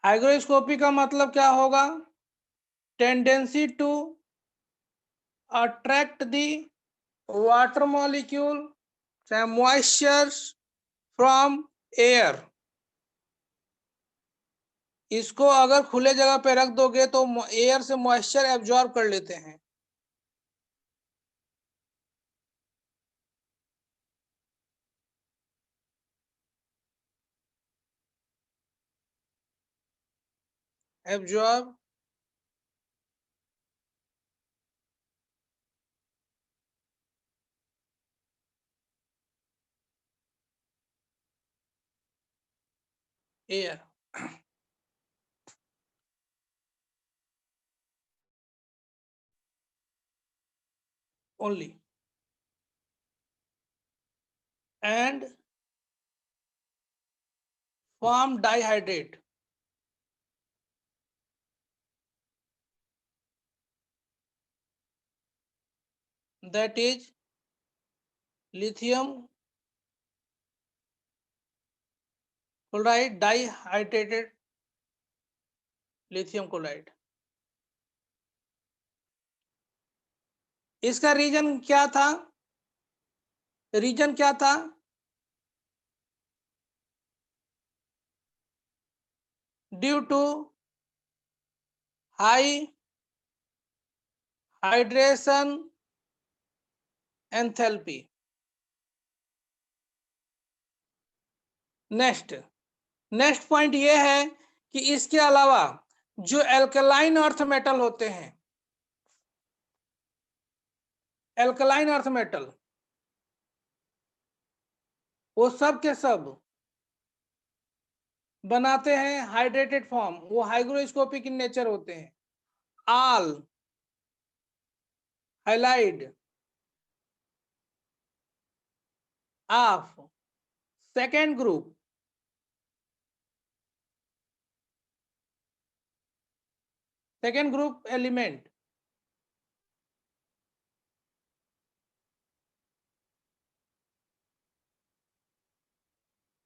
हाइग्रोस्कोपी का मतलब क्या होगा? Tendency to attract the water molecule moisture from air. इसको अगर खुले जगह पे रख दोगे तो एयर से मॉइस्चर एब्जॉर्ब कर लेते हैं। Absorb air only and form dihydrate. That is lithium chloride, dihydrated lithium chloride. इसका रीजन क्या था? रीजन क्या था? Due to high hydration enthalpy. Next next point ये है कि इसके अलावा जो एल्कलाइन अर्थ मेटल होते हैं, एल्कलाइन अर्थ मेटल, वो सब के सब बनाते हैं हाइड्रेटेड फॉर्म, वो हाइग्रोस्कोपिक इन नेचर होते हैं। All halide of second group element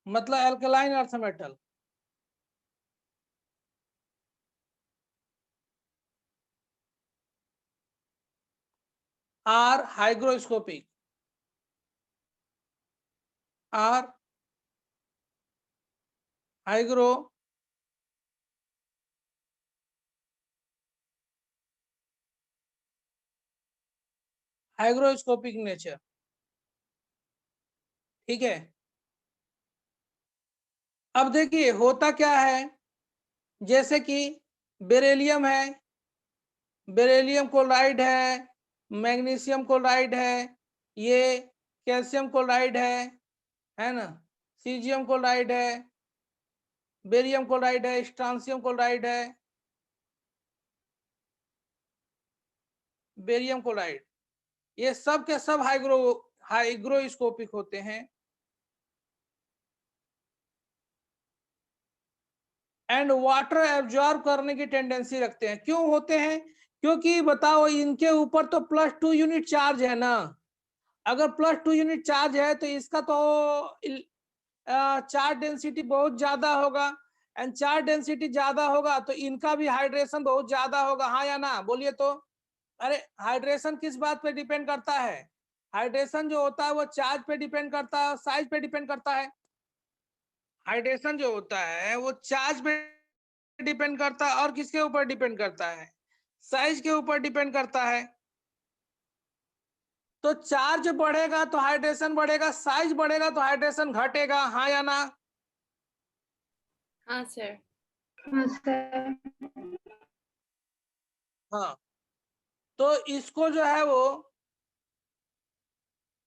मतलब alkaline earth metal are hygroscopic, are hygro hygroscopic nature. ठीक है, अब देखिए होता क्या है, जैसे कि बेरिलियम है, बेरिलियम क्लोराइड है, मैग्नीशियम क्लोराइड है, ये कैल्शियम क्लोराइड है ना, सीजियम क्लोराइड है, बेरियम क्लोराइड है, स्ट्रांसियम क्लोराइड है, बेरियम क्लोराइड, ये सब के सब हाइग्रोस्कोपिक होते हैं एंड वाटर एब्जॉर्ब करने की टेंडेंसी रखते हैं। क्यों होते हैं? क्योंकि बताओ इनके ऊपर तो +2 यूनिट चार्ज है ना। अगर +2 यूनिट चार्ज है तो इसका तो चार्ज डेंसिटी बहुत ज्यादा होगा, एंड चार्ज डेंसिटी ज्यादा होगा तो इनका भी हाइड्रेशन बहुत ज्यादा होगा, हाँ या ना, बोलिए तो। अरे हाइड्रेशन किस बात पे डिपेंड करता है? हाइड्रेशन जो होता है वो चार्ज पे डिपेंड करता है, साइज पे डिपेंड करता है। हाइड्रेशन जो होता है वो चार्ज पे डिपेंड करता है और किसके ऊपर डिपेंड करता है? साइज के ऊपर डिपेंड करता है। तो चार्ज बढ़ेगा तो हाइड्रेशन बढ़ेगा, साइज बढ़ेगा तो हाइड्रेशन घटेगा, हाँ या ना? हाँ सर। हाँ सर। हाँ, तो इसको जो है वो,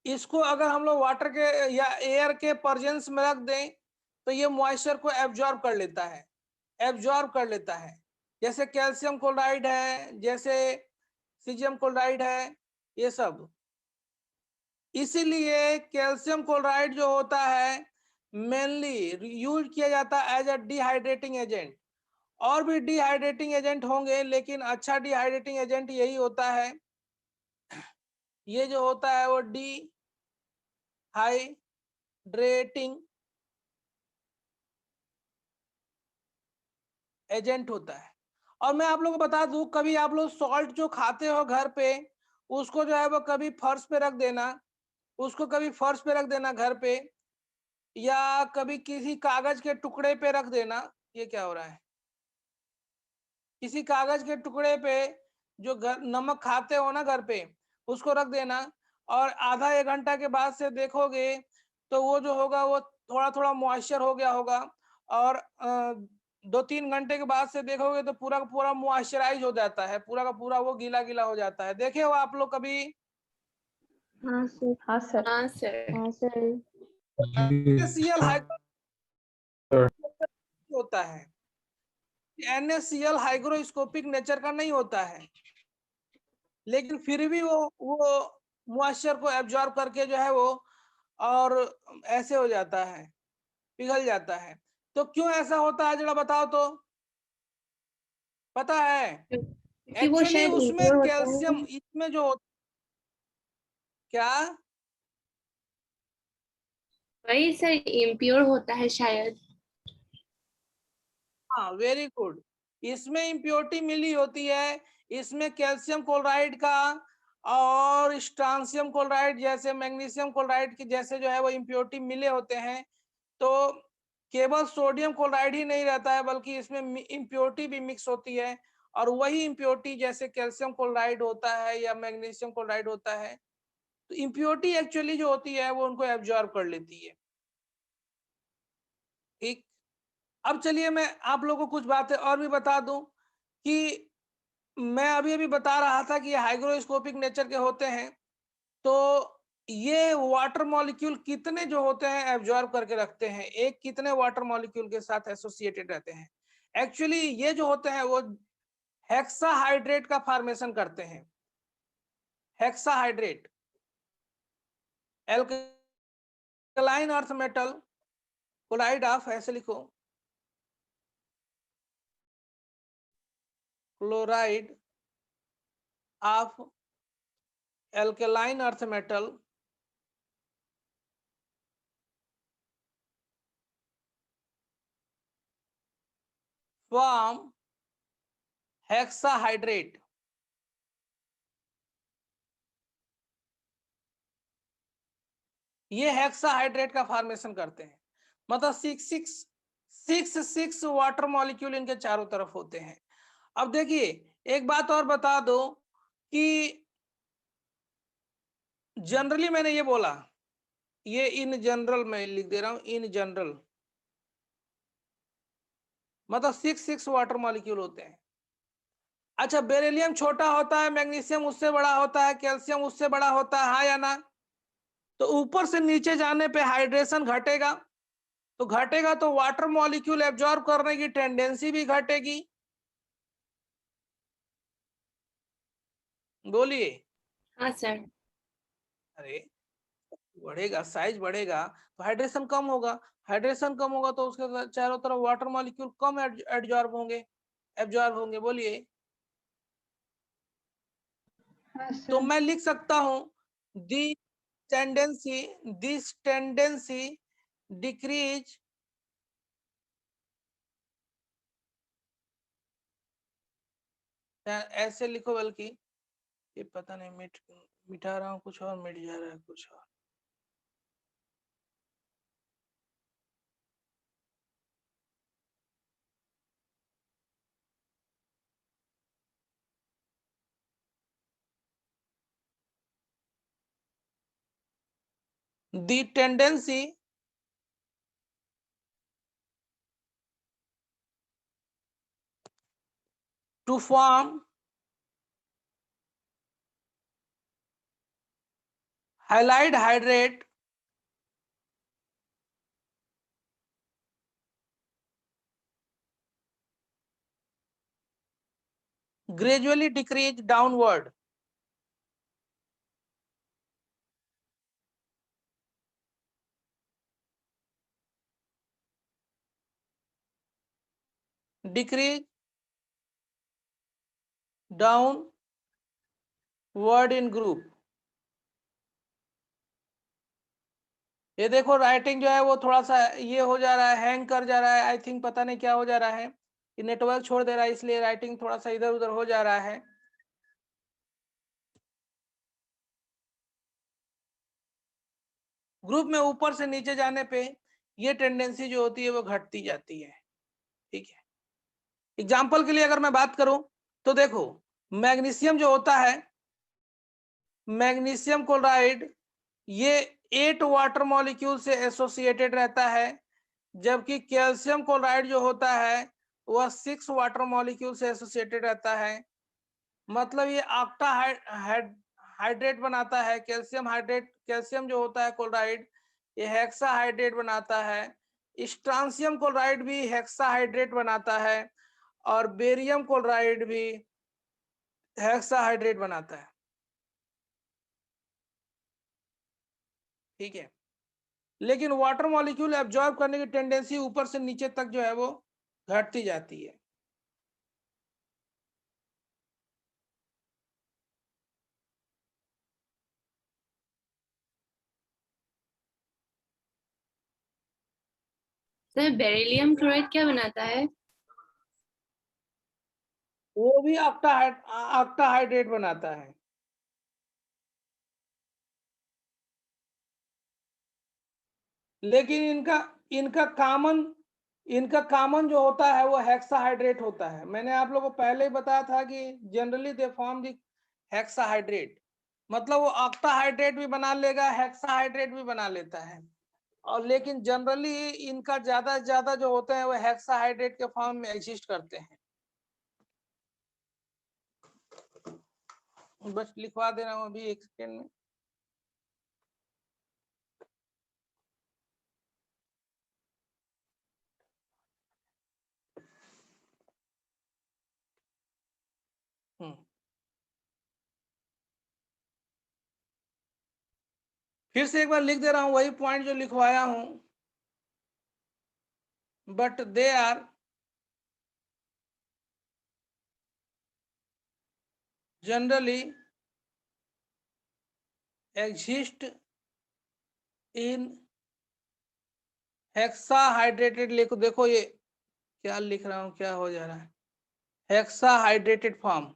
इसको अगर हम लोग वाटर के या एयर के प्रेजेंस में रख दें तो ये मॉइस्चर को एब्जॉर्ब कर लेता है, एब्जॉर्ब कर लेता है। जैसे कैल्शियम क्लोराइड है, जैसे सीजियम क्लोराइड है, ये सब। इसीलिए कैल्शियम क्लोराइड जो होता है मेनली यूज किया जाता है एज अ डिहाइड्रेटिंग एजेंट। और भी डिहाइड्रेटिंग एजेंट होंगे लेकिन अच्छा डिहाइड्रेटिंग एजेंट यही होता है, ये जो होता है वो डिहाइड्रेटिंग एजेंट होता है। और मैं आप लोगों को बता दूं, कभी आप लोग सॉल्ट जो खाते हो घर पे, उसको जो है वो कभी फर्श पे रख देना, उसको कभी फर्श पे रख देना घर पे, या कभी किसी कागज के टुकड़े पे रख देना। ये क्या हो रहा है? किसी कागज के टुकड़े पे जो नमक खाते हो ना घर पे, उसको रख देना, और आधा 1 घंटा के बाद से देखोगे तो वो जो होगा वो थोड़ा थोड़ा मॉइस्चर हो गया होगा, और 2-3 घंटे के बाद से देखोगे तो पूरा का पूरा मॉइस्चराइज हो जाता है, पूरा का पूरा वो गीला गीला हो जाता है। देखे हो आप लोग कभी? हाँ सर। हाँ सर। हाँ सर। हाँ सर। NaCl होता है, NaCl हाइग्रोस्कोपिक नेचर का नहीं होता है, लेकिन फिर भी वो मॉइस्चर को एब्जॉर्ब करके जो है वो और ऐसे हो जाता है, पिघल जाता है। तो क्यों ऐसा होता है जरा बताओ तो, पता है? क्योंकि वो एक्चुअली शायद उसमें impure होता कैल्शियम, है। इसमें जो क्या, वही सर, इम्प्योर होता है शायद। हाँ वेरी गुड, इसमें इम्प्योरिटी मिली होती है, इसमें कैल्शियम क्लोराइड का और स्ट्रांसियम क्लोराइड जैसे, मैग्नीशियम क्लोराइड की जैसे जो है वो इम्प्योरिटी मिले होते हैं। तो केवल सोडियम क्लोराइड ही नहीं रहता है, बल्कि इसमें इम्प्योरिटी भी मिक्स होती है, और वही इम्प्योरिटी जैसे कैल्शियम क्लोराइड होता है या मैग्नीशियम क्लोराइड होता है, तो इम्प्योरिटी एक्चुअली जो होती है वो उनको एब्जॉर्ब कर लेती है। ठीक, अब चलिए मैं आप लोगों को कुछ बातें और भी बता दूं कि मैं अभी अभी बता रहा था कि ये हाइग्रोस्कोपिक नेचर के होते हैं, तो ये वाटर मॉलिक्यूल कितने जो होते हैं एब्जॉर्ब करके रखते हैं, एक कितने वाटर मॉलिक्यूल के साथ एसोसिएटेड रहते हैं। एक्चुअली ये जो होते हैं वो हेक्साहाइड्रेट का फॉर्मेशन करते हैं। Hexahydrate, alkaline earth metal chloride of, ऐसे लिखो, chloride of alkaline earth metal form hexahydrate. ये हेक्साहाइड्रेट का फॉर्मेशन करते हैं, मतलब सिक्स वाटर मॉलिक्यूल इनके चारों तरफ होते हैं। अब देखिए एक बात और बता दो कि जनरली मैंने ये बोला, ये इन जनरल मैं लिख दे रहा हूं, इन जनरल मतलब सिक्स वाटर मॉलिक्यूल होते हैं। अच्छा, बेरिलियम छोटा होता है, मैग्नीशियम उससे बड़ा होता है, कैल्शियम उससे बड़ा होता है, हाँ या ना? तो ऊपर से नीचे जाने पे हाइड्रेशन घटेगा, तो घटेगा तो वाटर मॉलिक्यूल एब्जॉर्ब करने की टेंडेंसी भी घटेगी। बोलिए। हाँ सर। अरे बढ़ेगा, साइज बढ़ेगा तो हाइड्रेशन कम होगा, हाइड्रेशन कम होगा तो उसके चारों तरफ वाटर मॉलिक्यूल कम एब्जॉर्ब होंगे। बोलिए। हाँ तो सर। मैं लिख सकता हूं दिस टेंडेंसी डिक्रीज ऐसे लिखो, बल्कि ये पता नहीं मिटा रहा हूँ कुछ और, मिट जा रहा है कुछ और। The tendency to form halide hydrate gradually decrease downward. Decrease downward in group. ये देखो राइटिंग जो है वो थोड़ा सा ये हो जा रहा है, हैंग कर जा रहा है, आई थिंक पता नहीं क्या हो जा रहा है। ये नेटवर्क छोड़ दे रहा है इसलिए राइटिंग थोड़ा सा इधर उधर हो जा रहा है। ग्रुप में ऊपर से नीचे जाने पे ये टेंडेंसी जो होती है वो घटती जाती है। ठीक है, एग्जाम्पल के लिए अगर मैं बात करूं तो देखो, मैग्नीशियम जो होता है, मैग्नीशियम क्लोराइड ये 8 वाटर मॉलिक्यूल से एसोसिएटेड रहता है, जबकि कैल्शियम क्लोराइड जो होता है वह 6 वाटर मॉलिक्यूल से एसोसिएटेड रहता है। मतलब ये ऑक्टा हाइड्रेट बनाता है। कैल्शियम हाइड्रेट, कैल्शियम जो होता है क्लोराइड, ये हेक्सा हाइड्रेट बनाता है। स्ट्रांसियम क्लोराइड भी हेक्सा हाइड्रेट बनाता है, और बेरियम क्लोराइड भी हेक्सा हाइड्रेट बनाता है। ठीक है, लेकिन वाटर मॉलिक्यूल एब्जॉर्ब करने की टेंडेंसी ऊपर से नीचे तक जो है वो घटती जाती है। सर बेरिलियम क्लोराइड क्या बनाता है? वो भी ऑक्टा हाइड्रेट बनाता है। लेकिन इनका कॉमन जो होता है वो हेक्साहाइड्रेट होता है। मैंने आप लोगों को पहले ही बताया था कि generally they form the hexahydrate, मतलब वो ऑक्टाहाइड्रेट भी बना लेगा, हेक्साहाइड्रेट भी बना लेता है। और लेकिन जनरली इनका ज्यादा से ज्यादा जो होते हैं वो हेक्साहाइड्रेट के फॉर्म में एग्जिस्ट करते हैं। बस लिखवा दे रहा हूँ अभी एक सेकेंड में। फिर से एक बार लिख दे रहा हूं वही पॉइंट जो लिखवाया हूं, but they are generally exist in hexahydrated. लिखो, देखो ये क्या लिख रहा हूं, क्या हो जा रहा है, हेक्साहाइड्रेटेड फॉर्म।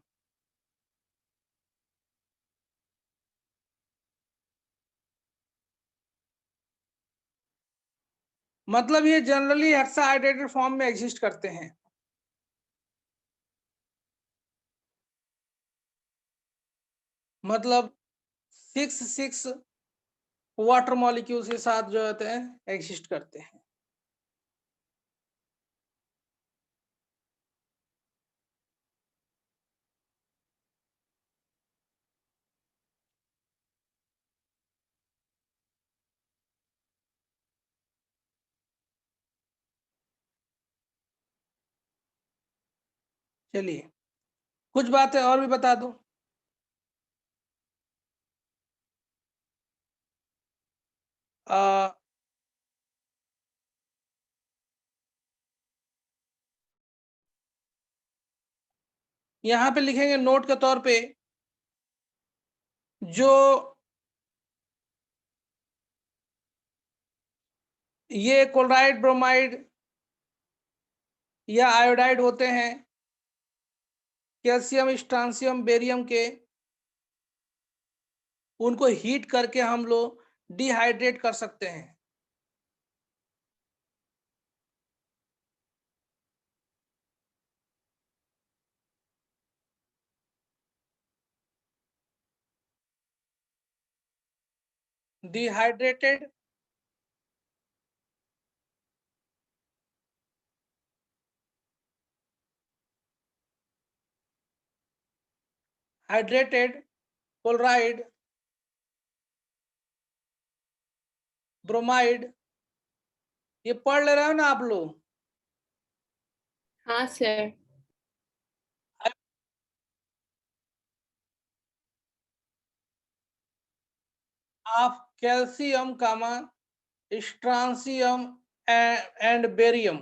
मतलब ये जनरली हेक्साहाइड्रेटेड फॉर्म में एग्जिस्ट करते हैं। मतलब 6 वाटर मॉलिक्यूल्स के साथ जो होते हैं एग्जिस्ट करते हैं। चलिए कुछ बातें और भी बता दूं। यहाँ पे लिखेंगे नोट के तौर पे, जो ये क्लोराइड, ब्रोमाइड या आयोडाइड होते हैं, कैल्शियम, स्ट्रांसियम, बेरियम के, उनको हीट करके हम लोग डिहाइड्रेट कर सकते हैं। डिहाइड्रेटेड हाइड्रेटेड क्लोराइड, ब्रोमाइड, ये पढ़ ले रहे हो ना आप लोग? हाँ sir. Of calcium comma strontium and barium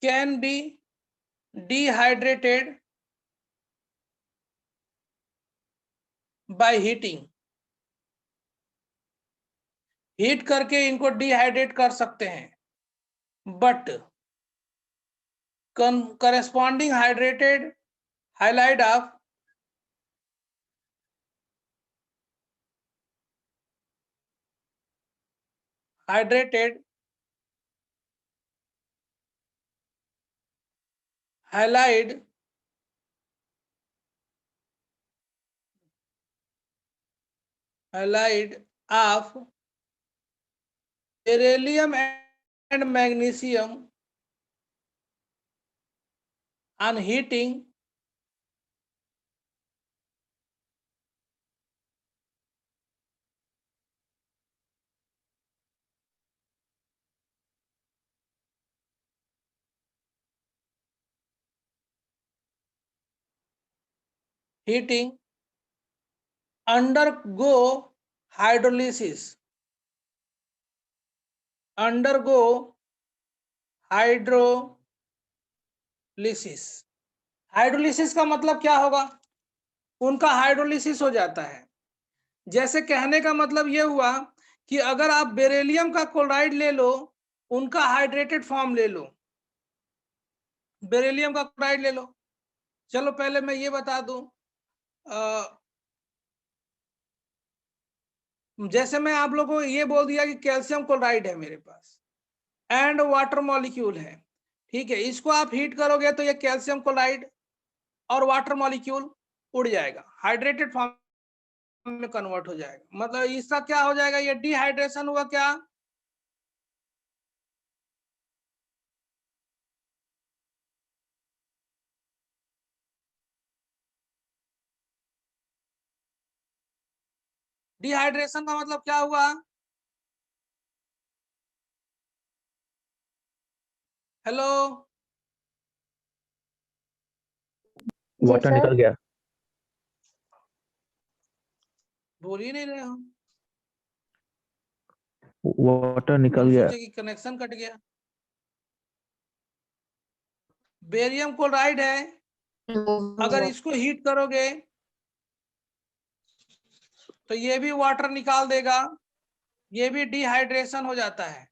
can be dehydrated by heating heat करके इनको डिहाइड्रेट कर सकते हैं, but corresponding hydrated halide of hydrated halide of beryllium and magnesium on heating undergo hydrolysis hydrolysis का मतलब क्या होगा? उनका हाइड्रोलिसिस हो जाता है। जैसे कहने का मतलब ये हुआ कि अगर आप बेरिलियम का क्लोराइड ले लो, उनका हाइड्रेटेड फॉर्म ले लो, बेरिलियम का क्लोराइड ले लो। चलो पहले मैं ये बता दूं, जैसे मैं आप लोगों को ये बोल दिया कि कैल्शियम क्लोराइड है मेरे पास एंड वाटर मॉलिक्यूल है, ठीक है, इसको आप हीट करोगे तो ये कैल्शियम क्लोराइड और वाटर मॉलिक्यूल उड़ जाएगा, हाइड्रेटेड फॉर्म में कन्वर्ट हो जाएगा। मतलब इसका क्या हो जाएगा? ये डिहाइड्रेशन हुआ। क्या? डिहाइड्रेशन का मतलब क्या हुआ? हेलो, वाटर निकल गया। बोल ही नहीं रहे हो। वाटर निकल गया। सोचे कि कनेक्शन कट गया। बेरियम क्लोराइड है, अगर इसको हीट करोगे तो ये भी वाटर निकाल देगा, ये भी डिहाइड्रेशन हो जाता है,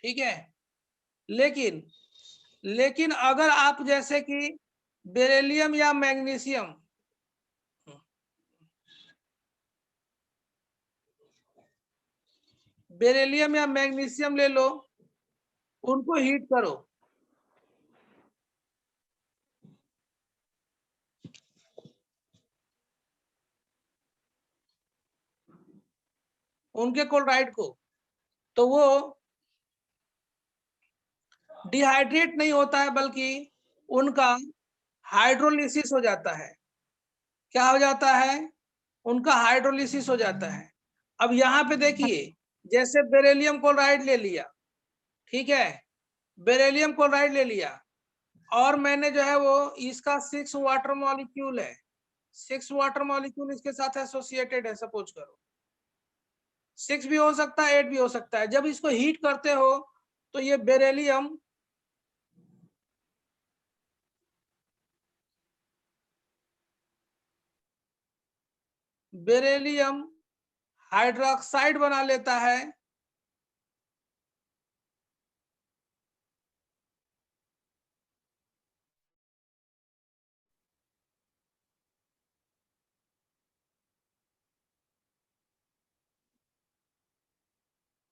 ठीक है। लेकिन अगर आप जैसे कि बेरिलियम या मैग्नीशियम, बेरिलियम या मैग्नीशियम ले लो, उनको हीट करो, उनके क्लोराइड को, तो वो डिहाइड्रेट नहीं होता है, बल्कि उनका हाइड्रोलिसिस हो जाता है। क्या हो जाता है? उनका हाइड्रोलिसिस हो जाता है। अब यहाँ पे देखिए, जैसे बेरिलियम क्लोराइड ले लिया, ठीक है, बेरिलियम क्लोराइड ले लिया, और मैंने जो है वो इसका 6 वाटर मॉलिक्यूल है, 6 वाटर मॉलिक्यूल इसके साथ एसोसिएटेड है, सपोज करो 6 भी हो सकता है, 8 भी हो सकता है। जब इसको हीट करते हो तो ये बेरिलियम हाइड्रोक्साइड बना लेता है,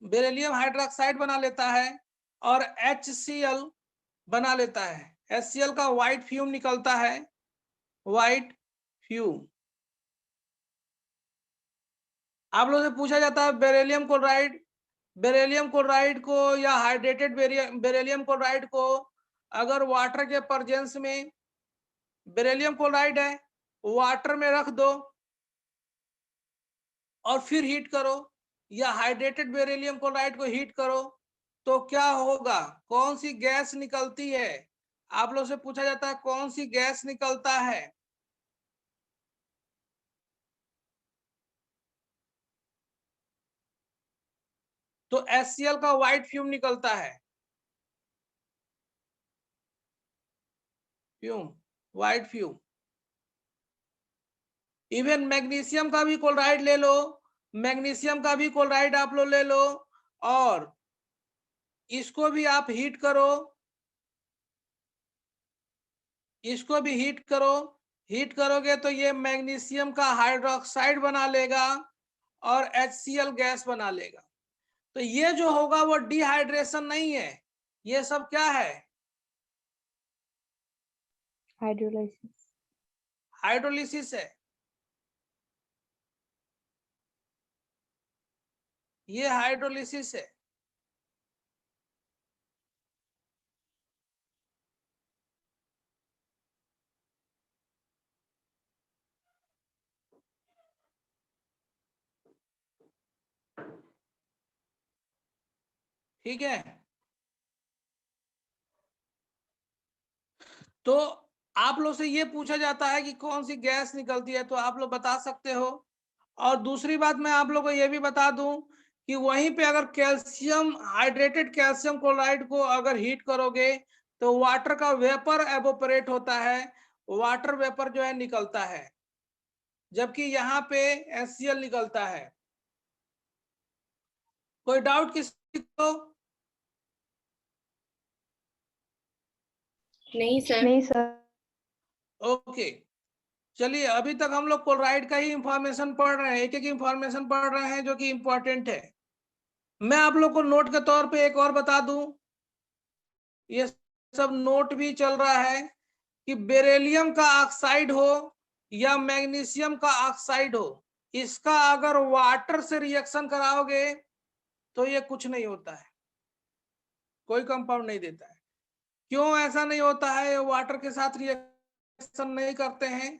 बेरिलियम हाइड्रोक्साइड बना लेता है, और HCl बना लेता है। HCl का व्हाइट फ्यूम निकलता है, व्हाइट फ्यूम। आप लोगों से पूछा जाता है बेरिलियम क्लोराइड को या हाइड्रेटेड बेरिलियम क्लोराइड को अगर वाटर के प्रेजेंस में, बेरिलियम क्लोराइड है, वाटर में रख दो और फिर हीट करो, या हाइड्रेटेड बेरिलियम क्लोराइड को हीट करो, तो क्या होगा? कौन सी गैस निकलती है? आप लोग से पूछा जाता है कौन सी गैस निकलता है? तो HCl का व्हाइट फ्यूम निकलता है, fume, white fume. Even magnesium का भी क्लोराइड ले लो मैग्नीशियम का भी क्लोराइड आप लोग ले लो और इसको भी आप हीट करो, इसको भी हीट करो। हीट करोगे तो ये मैग्नीशियम का हाइड्रोक्साइड बना लेगा और HCl गैस बना लेगा। तो ये जो होगा वो डिहाइड्रेशन नहीं है, ये सब क्या है? हाइड्रोलाइसिस। हाइड्रोलिसिस है। ये हाइड्रोलिसिस है। ठीक है, तो आप लोग से ये पूछा जाता है कि कौन सी गैस निकलती है, तो आप लोग बता सकते हो। और दूसरी बात मैं आप लोग को ये भी बता दूं कि वहीं पे अगर कैल्शियम हाइड्रेटेड कैल्शियम क्लोराइड को अगर हीट करोगे तो वाटर का वेपर एवोपरेट होता है, वाटर वेपर जो है निकलता है, जबकि यहाँ पे HCl निकलता है। कोई डाउट किसी को? नहीं सर। नहीं सर। ओके, चलिए अभी तक हम लोग क्लोराइड का ही इंफॉर्मेशन पढ़ रहे हैं, एक एक इंफॉर्मेशन पढ़ रहे हैं जो कि इंपॉर्टेंट है। मैं आप लोग को नोट के तौर पे एक और बता दूं, ये सब नोट भी चल रहा है कि बेरिलियम का ऑक्साइड हो या मैग्नीशियम का ऑक्साइड हो, इसका अगर वाटर से रिएक्शन कराओगे तो ये कुछ नहीं होता है, कोई कंपाउंड नहीं देता है। क्यों ऐसा नहीं होता है? ये वाटर के साथ रिएक्शन नहीं करते हैं,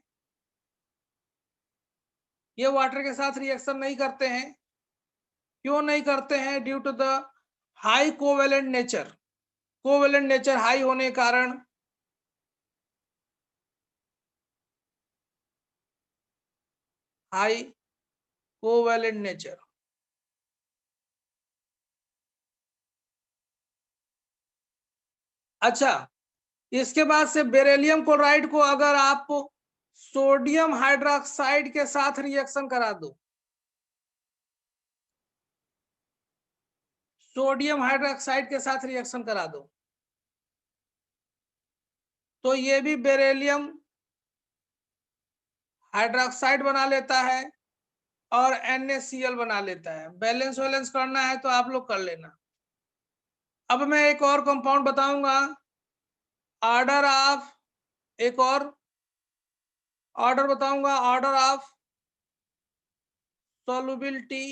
ये वाटर के साथ रिएक्शन नहीं करते हैं। क्यों नहीं करते हैं? Due to the high covalent nature. Covalent nature high होने के कारण हाई कोवेलेंट नेचर। अच्छा, इसके बाद से बेरिलियम क्लोराइड को अगर आप सोडियम हाइड्रोक्साइड के साथ रिएक्शन करा दो, सोडियम हाइड्रोक्साइड के साथ रिएक्शन करा दो, तो ये भी बेरिलियम हाइड्रोक्साइड बना लेता है और NaCl बना लेता है। बैलेंस वैलेंस करना है तो आप लोग कर लेना। अब मैं एक और कंपाउंड बताऊंगा, ऑर्डर ऑफ, एक और ऑर्डर बताऊंगा, order of solubility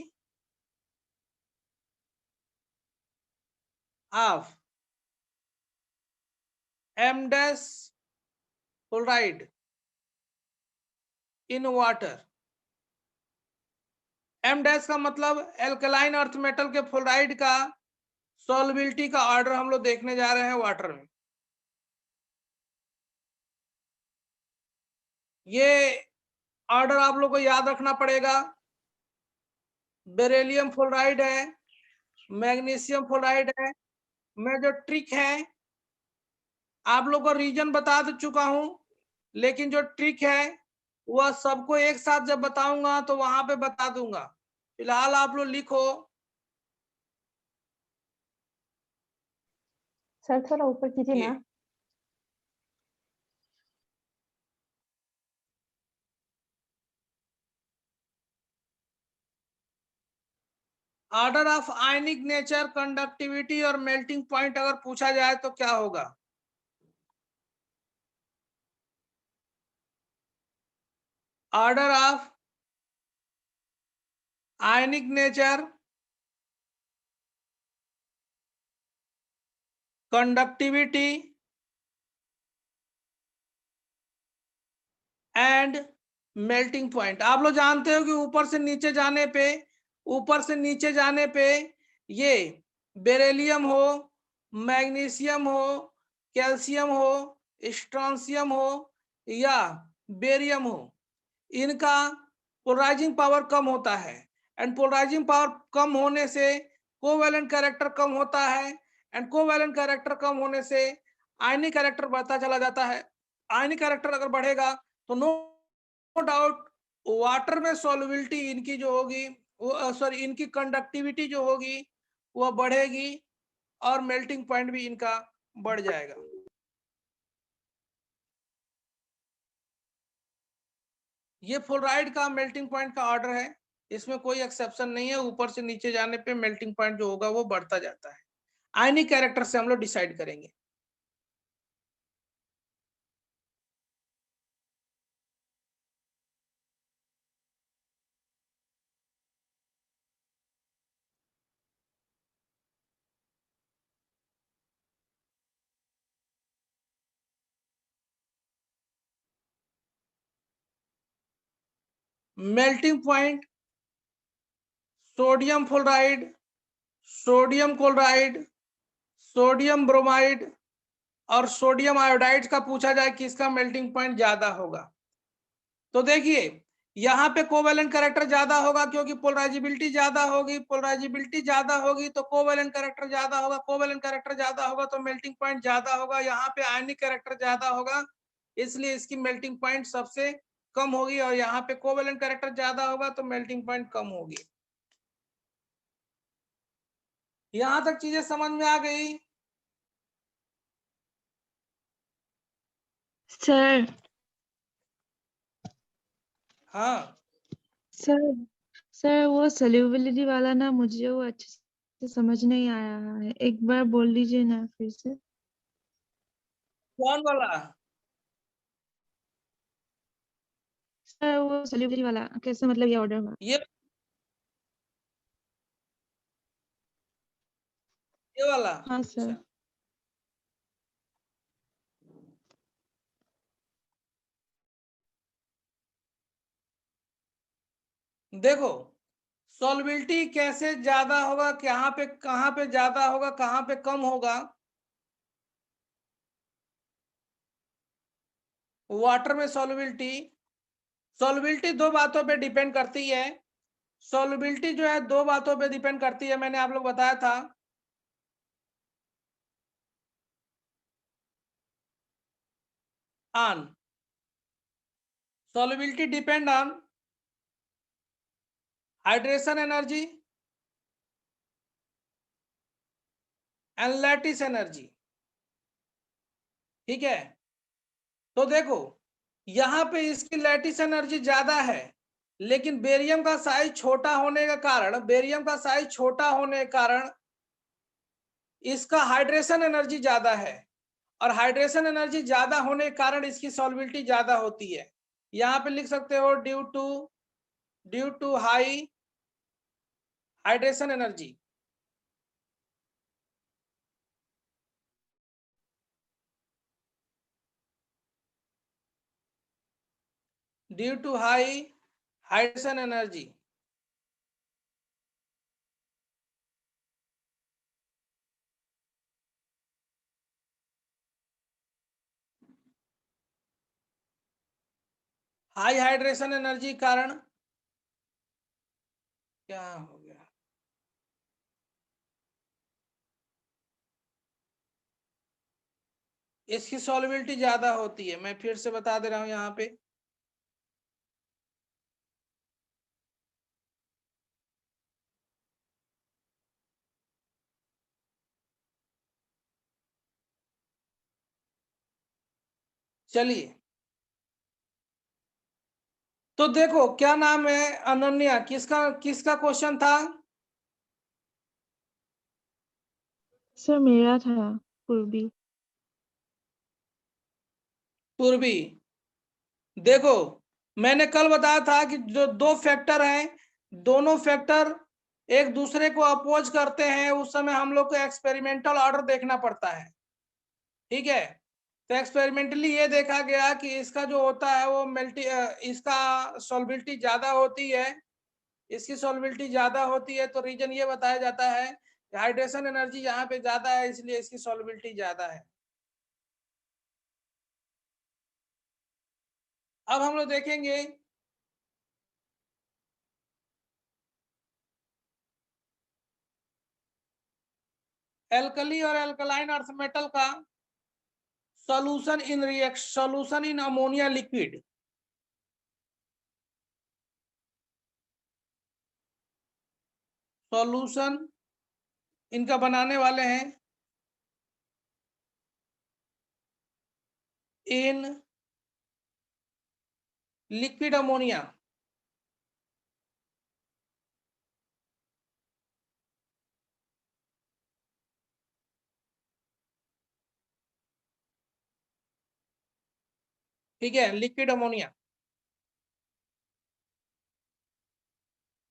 of M- chloride in water। M- का मतलब एल्कलाइन अर्थ मेटल के फ्लोराइड का सॉल्युबिलिटी का ऑर्डर हम लोग देखने जा रहे हैं वाटर में। ये ऑर्डर आप लोग को याद रखना पड़ेगा। बेरिलियम फ्लोराइड है, मैग्नीशियम फ्लोराइड है। मैं जो ट्रिक है आप लोग को रीजन बता चुका हूं, लेकिन जो ट्रिक है वह सबको एक साथ जब बताऊंगा तो वहां पे बता दूंगा। फिलहाल आप लोग लिखो। सर थोड़ा ऊपर कीजिए ना। Order of ionic nature, conductivity और मेल्टिंग पॉइंट अगर पूछा जाए तो क्या होगा? Order of ionic nature, conductivity and melting point. आप लोग जानते हो कि ऊपर से नीचे जाने पे, ऊपर से नीचे जाने पे ये बेरिलियम हो, मैग्नीशियम हो, कैल्शियम हो, स्ट्रोंशियम हो या बेरियम हो, इनका पोलराइजिंग पावर कम होता है। एंड पोलराइजिंग पावर कम होने से कोवैलेंट कैरेक्टर कम होता है, एंड कोवैलेंट कैरेक्टर कम होने से आयनिक कैरेक्टर बढ़ता चला जाता है। आयनिक कैरेक्टर अगर बढ़ेगा तो नो डाउट वाटर में सॉल्युबिलिटी इनकी जो होगी सॉरी इनकी कंडक्टिविटी जो होगी वह बढ़ेगी और मेल्टिंग पॉइंट भी इनका बढ़ जाएगा। ये फ्लोराइड का मेल्टिंग पॉइंट का ऑर्डर है, इसमें कोई एक्सेप्शन नहीं है। ऊपर से नीचे जाने पे मेल्टिंग पॉइंट जो होगा वो बढ़ता जाता है। आयनिक कैरेक्टर से हम लोग डिसाइड करेंगे। Melting point sodium fluoride, sodium chloride, sodium bromide और सोडियम आयोडाइड का पूछा जाए किसका मेल्टिंग पॉइंट ज्यादा होगा, तो देखिए यहाँ पे कोवेलेंट कैरेक्टर ज्यादा होगा क्योंकि पोलराइजेबिलिटी ज्यादा होगी। पोलराइजेबिलिटी ज्यादा होगी तो कोवेलेंट कैरेक्टर ज्यादा होगा। कोवेलेंट कैरेक्टर ज्यादा होगा तो मेल्टिंग पॉइंट ज्यादा होगा। यहाँ पे आयनिक कैरेक्टर ज्यादा होगा इसलिए इसकी मेल्टिंग पॉइंट सबसे कम होगी, और यहाँ पे कोवेलेंट कैरेक्टर ज्यादा होगा तो मेल्टिंग पॉइंट कम होगी। यहां तक चीजें समझ में आ गई? सर हाँ सर सर वो सोल्यूबिलिटी वाला ना मुझे वो अच्छे से समझ नहीं आया है, एक बार बोल लीजिए ना फिर से। कौन वाला? सर वो सोल्यूबिलिटी वाला कैसे, मतलब ये ऑर्डर हुआ? ये वाला? हाँ सर। अच्छा देखो, सॉल्युबिलिटी कैसे ज्यादा होगा, कहाँ पे ज्यादा होगा, कहाँ पे कम होगा। वाटर में सॉल्युबिलिटी दो बातों पे डिपेंड करती है। सॉल्युबिलिटी जो है दो बातों पे डिपेंड करती है, मैंने आप लोग बताया था। On solubility depend on hydration energy and lattice energy. ठीक है, तो देखो यहाँ पे इसकी लैटिस एनर्जी ज्यादा है, लेकिन बेरियम का साइज छोटा होने के कारण इसका हाइड्रेशन एनर्जी ज्यादा है, और हाइड्रेशन एनर्जी ज्यादा होने के कारण इसकी सॉल्युबिलिटी ज्यादा होती है। यहाँ पे लिख सकते हो due to high hydration energy. Due to high hydration energy. High hydration energy कारण क्या हो गया, इसकी सॉल्युबिलिटी ज्यादा होती है। मैं फिर से बता दे रहा हूं यहाँ पे, चलिए तो देखो क्या नाम है, अनन्या, किसका किसका क्वेश्चन था? सर मेरा था, पूर्वी। पूर्वी। देखो मैंने कल बताया था कि जो दो फैक्टर हैं, दोनों फैक्टर एक दूसरे को अपोज करते हैं, उस समय हम लोग को एक्सपेरिमेंटल ऑर्डर देखना पड़ता है। ठीक है, तो एक्सपेरिमेंटली ये देखा गया कि इसका जो होता है वो इसका सॉल्युबिलिटी ज्यादा होती है, इसकी सॉल्युबिलिटी ज्यादा होती है, तो रीजन ये बताया जाता है कि हाइड्रेशन एनर्जी यहाँ पे ज्यादा है इसलिए इसकी सॉल्युबिलिटी ज्यादा है। अब हम लोग देखेंगे एल्कली और एल्कलाइन अर्थ मेटल का solution in ammonia liquid. Solution इनका बनाने वाले हैं इन लिक्विड अमोनिया। ठीक है, लिक्विड अमोनिया।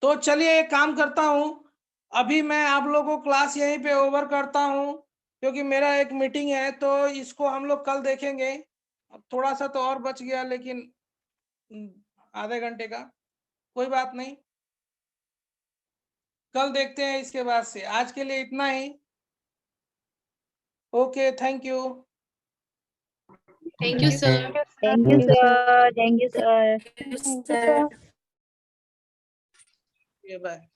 तो चलिए एक काम करता हूं, अभी मैं आप लोगों को क्लास यहीं पे ओवर करता हूं, क्योंकि मेरा एक मीटिंग है, तो इसको हम लोग कल देखेंगे। अब थोड़ा सा तो और बच गया, लेकिन आधे घंटे का, कोई बात नहीं, कल देखते हैं इसके बाद से। आज के लिए इतना ही। Okay, thank you. Thank you, sir. Thank you, sir. Thank you, sir. Thank you, sir. Bye.